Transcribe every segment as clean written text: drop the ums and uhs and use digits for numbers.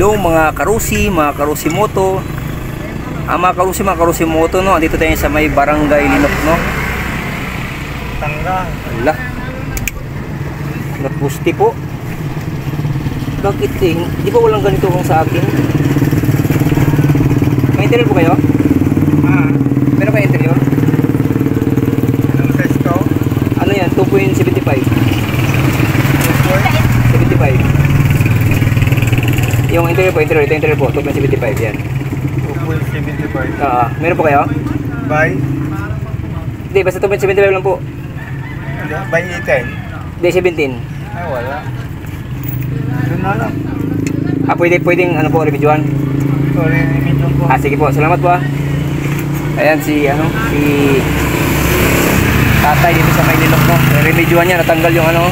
Hello mga karusi moto. Mga karusi moto, no. Andito tayo sa may Barangay Linok, no. Tangga. Wala. Nagpusti po. Bakit eh? Di ba walang ganito kung sa akin? May interior po kayo? Meron kayo interior? Anong size to? Ano yan? 2.75. 2.75. Yung interior po, ito interior po, 2.75 yan. 2.75. Meron po kayo? By? Hindi, basta 2.75 lang po. By 18? Hindi, 17. Ay, wala. Doon na lang. Pwedeng ano po, reviewan? Sorry, medium po. Sige po, salamat po Ayan si tatay dito sa may Linok, no. Reviewan niya, natanggal yung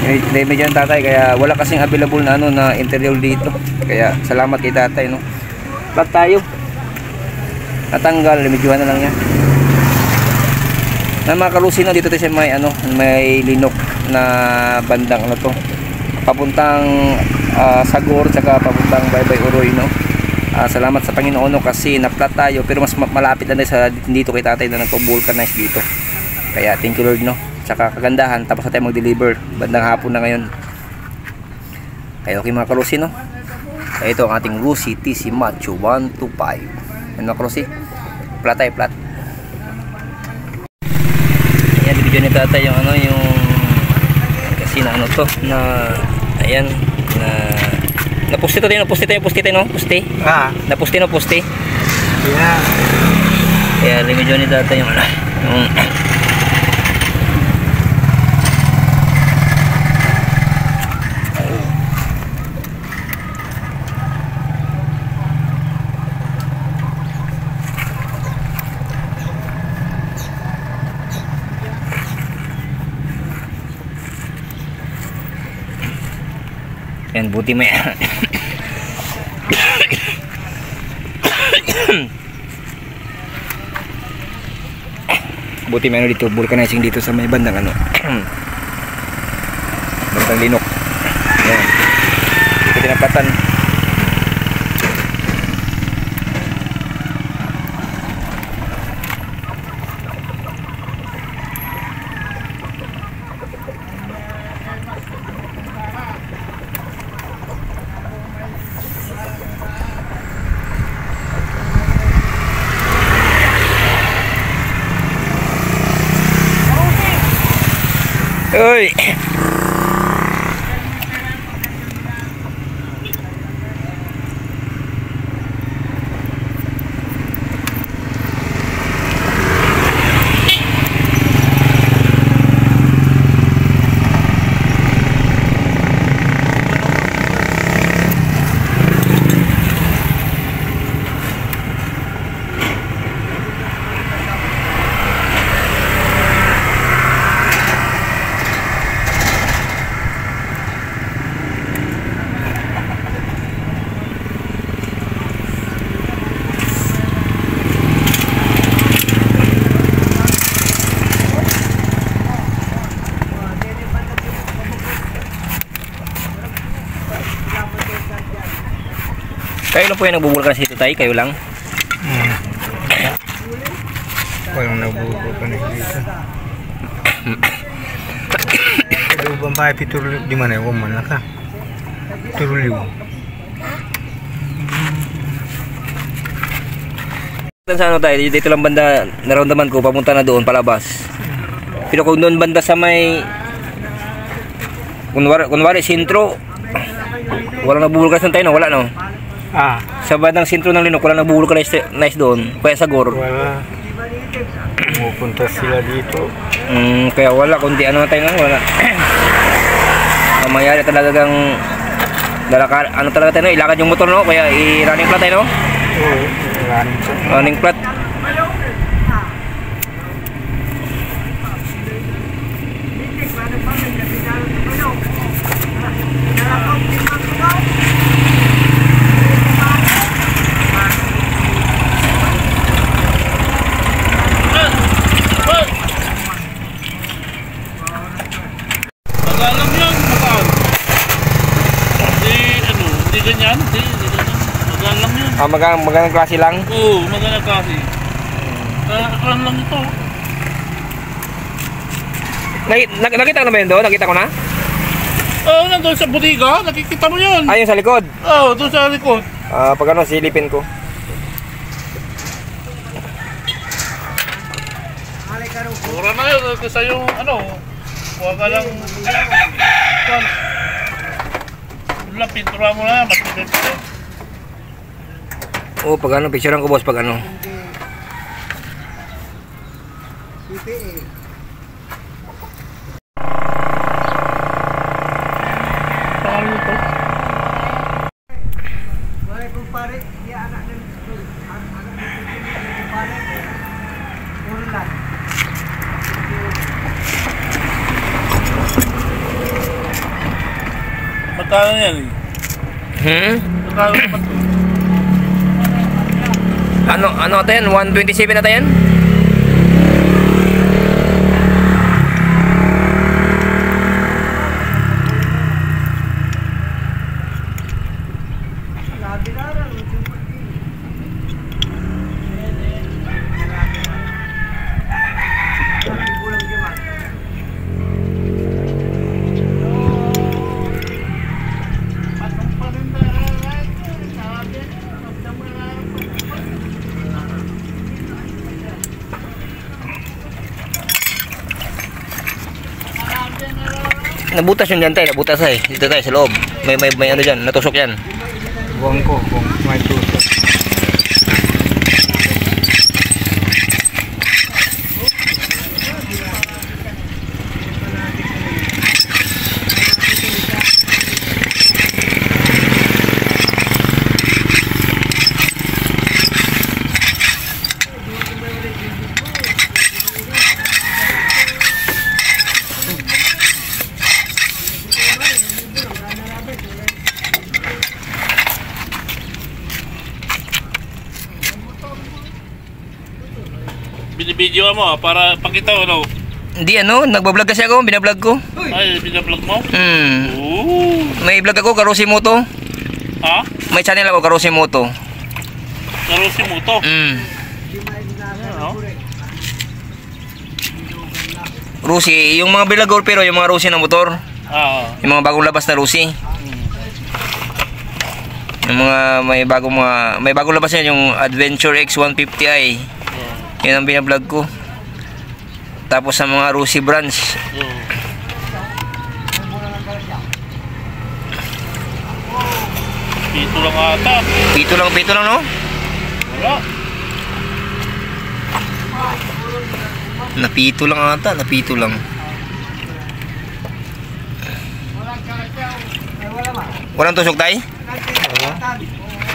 remedyo ng tatay, kaya wala kasing available na na interior dito, kaya salamat kay tatay, no. Ba't tayo natanggal, remedyohan na lang niya na mga karusi, no. Dito tayo sa may may Linok na bandang to, papuntang Sagor, tsaka papuntang Baybay Uroy, no. Salamat sa Panginoon, no, kasi na-flat tayo, pero mas malapit na sa dito kay tatay na nagpo-vulcanize dito, kaya thank you Lord, no. Tsaka kagandahan, tapos na tayo mag-deliver bandang hapon na ngayon. Kaya okay mga karusi, no. Kaya ito ang ating Rusi TC Macho 125. Ano mga karusi, flat tayo, flat. Ayan, bibigyan ni tatay yung yung kasi na to na ayan na napusti tayo, no. Pusti. Yeah. Kaya remedyo ni tatay yung yan, buti may buti may dito, vulcanizing dito sa may bandang bandang Linok. Yan, dito tinapatan. Oi. Kayo lang po yung nagbubulkan sa dito tayo? Kayo lang? Walang nagbubulkan dito. Aduh, bampay piturulyo di mana ya? Waman ka. Piturulyo. Sa tayo? Dito lang banda, naramdaman ko, papunta na doon, palabas. Pero kung doon banda sa may kunwari sentro, walang nagbubulkan tayo, no? Wala, no? Sa bandang sentro ng Linok, wala nagbubulkanize doon, kaya Sagor. Wala. Pupunta sila dito. Kaya wala, kundi tayo lang, wala. Mayari talagang talaga tayo, ilakad yung motor, no? Kaya i-running flat tayo, no? Oo, running flat. Magandang klase lang. Oo, maganda kasi. Kaya lang ito. Nakita ko na ba yun doon? Nakita ko na? Oo, nandun sa budiga. Nakikita mo yan. Ayun sa likod. Oo, doon sa likod. Pag ano, silipin ko. Mura na yun. Kasi yung ano, huwag ka lang. Doon lang, pintura mo na yan. Matibay pa rin. Oo, pag ano, picturean ko boss, pag ano. Pangalan nito? Magkano yan eh? Magkano naman ito? Ano ata yan? 127 ata yan? Nabutas yun dyan tayo, nabutas eh. Dito tayo sa loob. May ano dyan, natusok yan. Buwan ko kung may tusok. Binibidyo mo para pakita ano. Hindi ano, nagbablog kasi ako, binablog ko. Ay, binablog mo? Oo. May vlog ako, Karusi Moto. Ha? May channel ako, Karusi Moto. Karusi mo to? Ano? Rusi, yung mga bilagor pero yung mga Rusi na motor. Yung mga bagong labas na Rusi. Yung mga may bagong labas yan, yung Adventure X150i. Yan ang binablog ko. Tapos sa mga Rusi branch. Pito lang ata. Pito lang no? Wala. Napito lang ata, napito lang. Walang tusok tayo?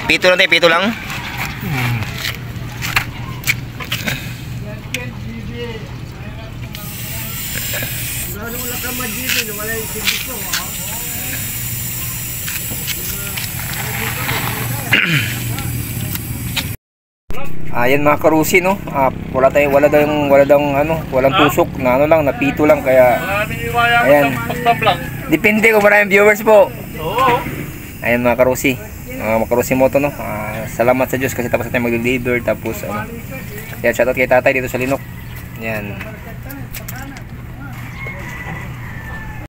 Pito lang tayo, pito lang. Ayan mga Karusi no. Walang tusok na ano lang, napito lang kaya Maraming iwaya ayan. ko sa pagbablog. Depende kung maraming viewers po. Oo. Ayan mga Karusi. Mga Karusi Moto no. Salamat sa Diyos kasi tapos natin mag-deliver tapos ano. Kaya shoutout kay Tatay dito sa Linok. Ayan.